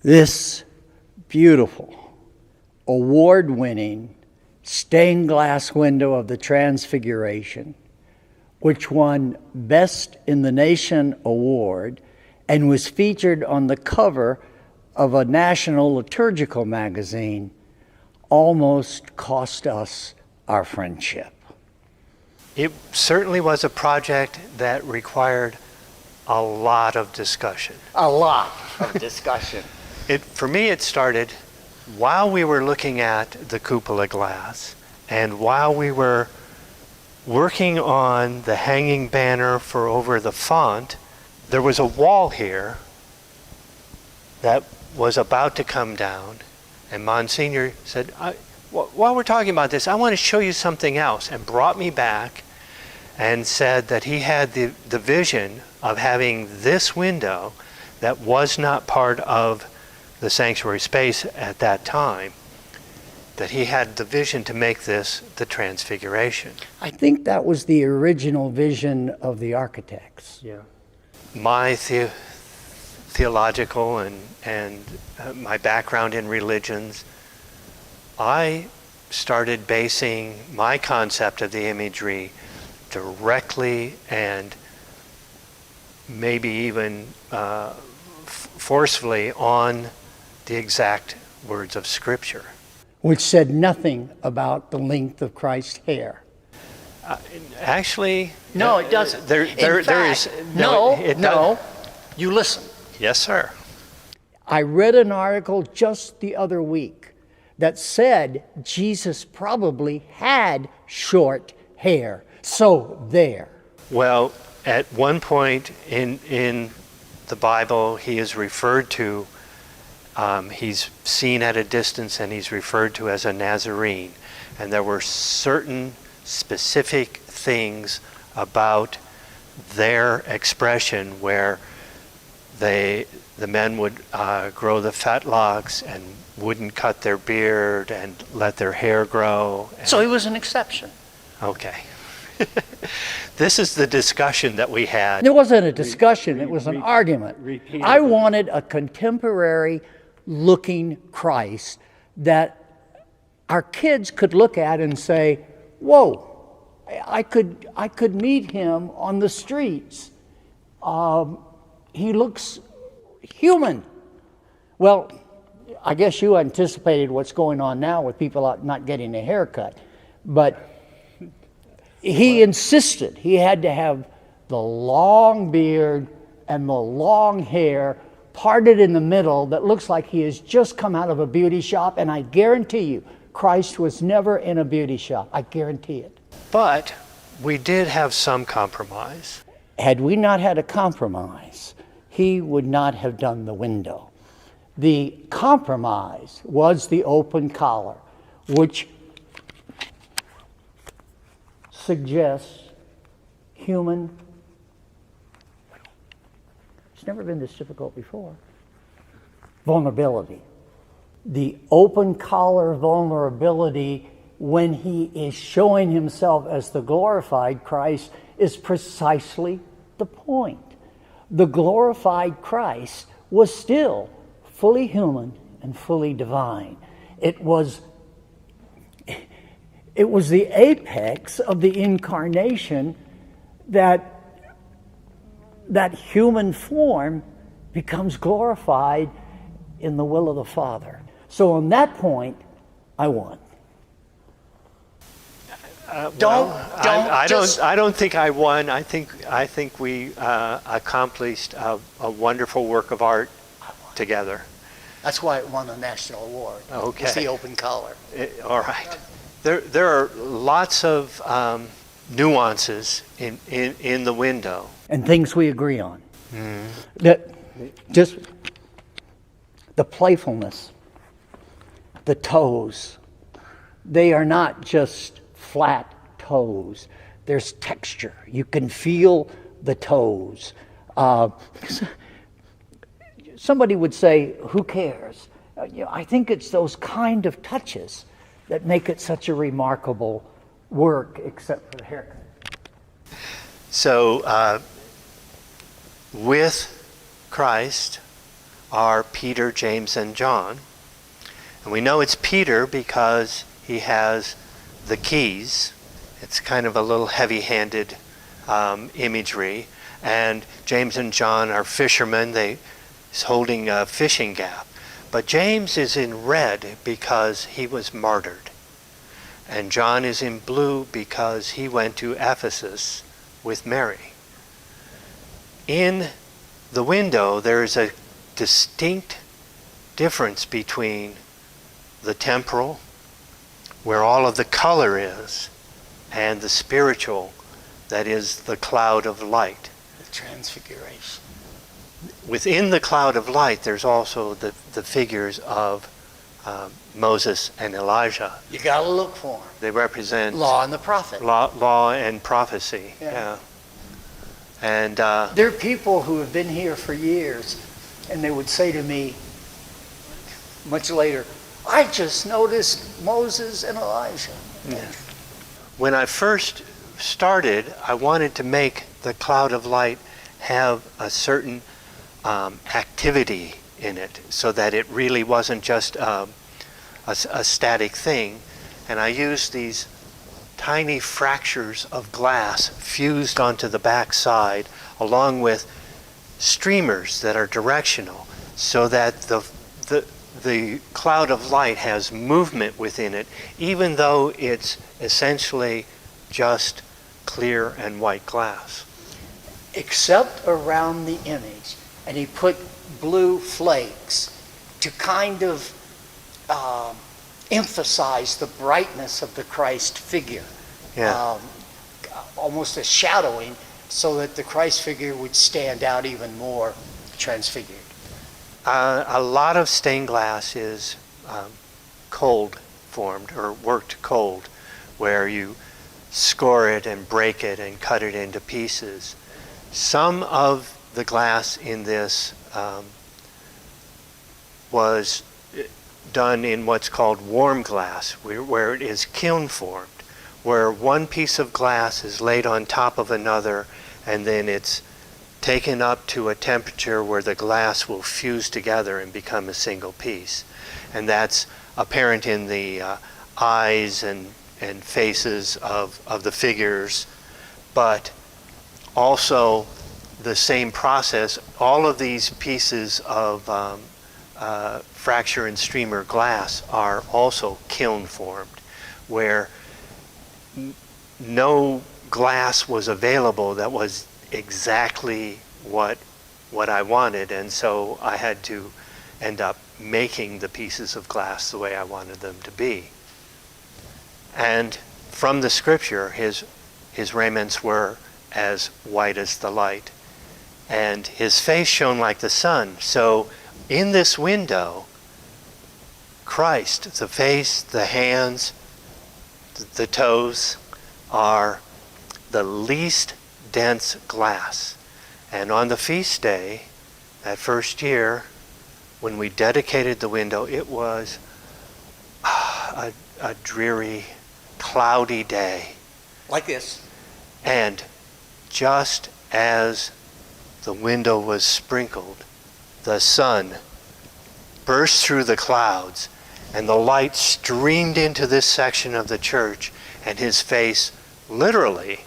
This beautiful, award-winning stained glass window of the Transfiguration, which won Best in the Nation award and was featured on the cover of a national liturgical magazine, almost cost us our friendship. It certainly was a project that required a lot of discussion. A lot of discussion. For me, it started while we were looking at the cupola glass and while we were working on the hanging banner for over the font. There was a wall here that was about to come down, and Monsignor said, while we're talking about this, I want to show you something else, and brought me back and said that he had the vision of having this window that was not part of the sanctuary space at that time, that he had the vision to make this the Transfiguration. I think that was the original vision of the architects. Yeah. My theological and my background in religions, I started basing my concept of the imagery directly and maybe even forcefully on the exact words of Scripture. Which said nothing about the length of Christ's hair. Actually, no, it doesn't. There is no. You listen. Yes, sir. I read an article just the other week that said Jesus probably had short hair. So there. Well, at one point in the Bible, he is referred to, he's seen at a distance and he's referred to as a Nazarene. And there were certain specific things about their expression where the men would grow the fat locks and wouldn't cut their beard and let their hair grow. So he was an exception. Okay. This is the discussion that we had. It wasn't a discussion, it was an argument. I wanted a contemporary looking Christ that our kids could look at and say, whoa, I could meet him on the streets. He looks human. Well, I guess you anticipated what's going on now with people not getting a haircut. But he insisted he had to have the long beard and the long hair parted in the middle that looks like he has just come out of a beauty shop. And I guarantee you, Christ was never in a beauty shop. I guarantee it. But we did have some compromise. Had we not had a compromise, he would not have done the window. The compromise was the open collar, which suggests human. It's never been this difficult before. Vulnerability. The open collar vulnerability when he is showing himself as the glorified Christ is precisely the point. The glorified Christ was still fully human and fully divine. It was the apex of the incarnation that human form becomes glorified in the will of the Father. So on that point, I won. I don't think I won. I think we accomplished a wonderful work of art together. That's why it won a national award. Okay. It's the open collar. All right. There are lots of nuances in the window. And things we agree on. That just the playfulness, the toes. They are not just flat toes. There's texture. You can feel the toes. Somebody would say, who cares? I think it's those kind of touches that make it such a remarkable work, except for the haircut. So, with Christ are Peter, James, and John. And we know it's Peter because he has the keys. It's kind of a little heavy-handed imagery. And James and John are fishermen. He's holding a fishing gaff. But James is in red because he was martyred. And John is in blue because he went to Ephesus with Mary. In the window, there is a distinct difference between the temporal, where all of the color is, and the spiritual, that is the cloud of light. The Transfiguration. Within the cloud of light, there's also the figures of Moses and Elijah. You got to look for them. They represent Law and the prophet. law and prophecy. Yeah. And there are people who have been here for years, and they would say to me much later, I just noticed Moses and Elijah. Yeah. When I first started, I wanted to make the cloud of light have a certain activity in it, so that it really wasn't just a static thing. And I used these tiny fractures of glass fused onto the back side, along with streamers that are directional, so that the cloud of light has movement within it, even though it's essentially just clear and white glass. Except around the image. And he put blue flakes to kind of emphasize the brightness of the Christ figure. Yeah. Almost a shadowing, so that the Christ figure would stand out even more transfigured. A lot of stained glass is cold formed, or worked cold, where you score it and break it and cut it into pieces. Some of the glass in this was done in what's called warm glass, where it is kiln formed, where one piece of glass is laid on top of another, and then it's taken up to a temperature where the glass will fuse together and become a single piece. And that's apparent in the eyes and faces of the figures, but also the same process. All of these pieces of fracture and streamer glass are also kiln formed, where no glass was available that was exactly what I wanted, and so I had to end up making the pieces of glass the way I wanted them to be. And from the scripture, his raiments were as white as the light, and his face shone like the sun. So in this window, Christ, the face, the hands, the toes, are the least dense glass. And on the feast day, that first year, when we dedicated the window, it was a dreary, cloudy day. Like this. And just as the window was sprinkled, the sun burst through the clouds, and the light streamed into this section of the church, and his face literally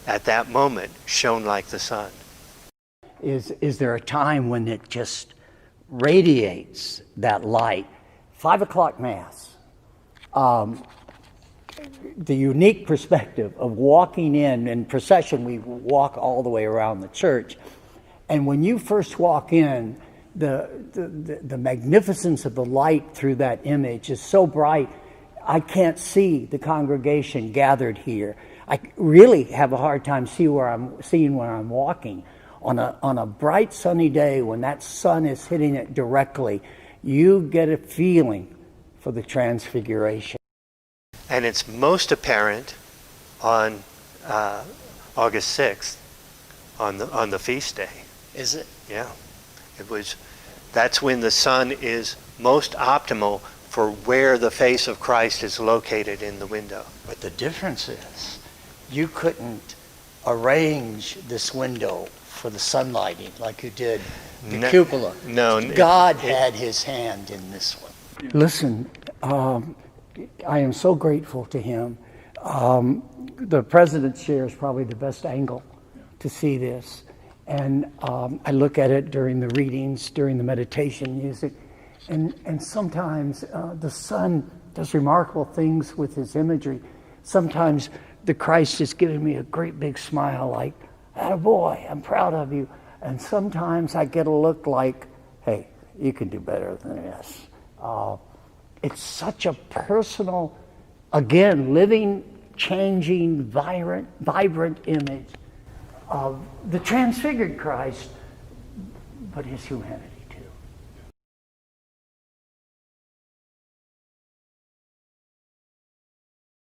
at that moment shone like the sun. Is there a time when it just radiates that light? 5 o'clock Mass. The unique perspective of walking in procession, we walk all the way around the church. And when you first walk in, the magnificence of the light through that image is so bright, I can't see the congregation gathered here. I really have a hard time seeing where I'm walking. On a bright sunny day, when that sun is hitting it directly, you get a feeling for the Transfiguration. And it's most apparent on August 6th, on the feast day. Is it? Yeah. That's when the sun is most optimal for where the face of Christ is located in the window. But the difference is, you couldn't arrange this window for the sunlighting like you did The cupola. No. God had his hand in this one. Listen, I am so grateful to him. The president's chair is probably the best angle to see this. And I look at it during the readings, during the meditation music. And sometimes the Son does remarkable things with his imagery. Sometimes the Christ is giving me a great big smile like, attaboy, I'm proud of you. And sometimes I get a look like, hey, you can do better than this. It's such a personal, again, living, changing, vibrant image of the transfigured Christ, but his humanity.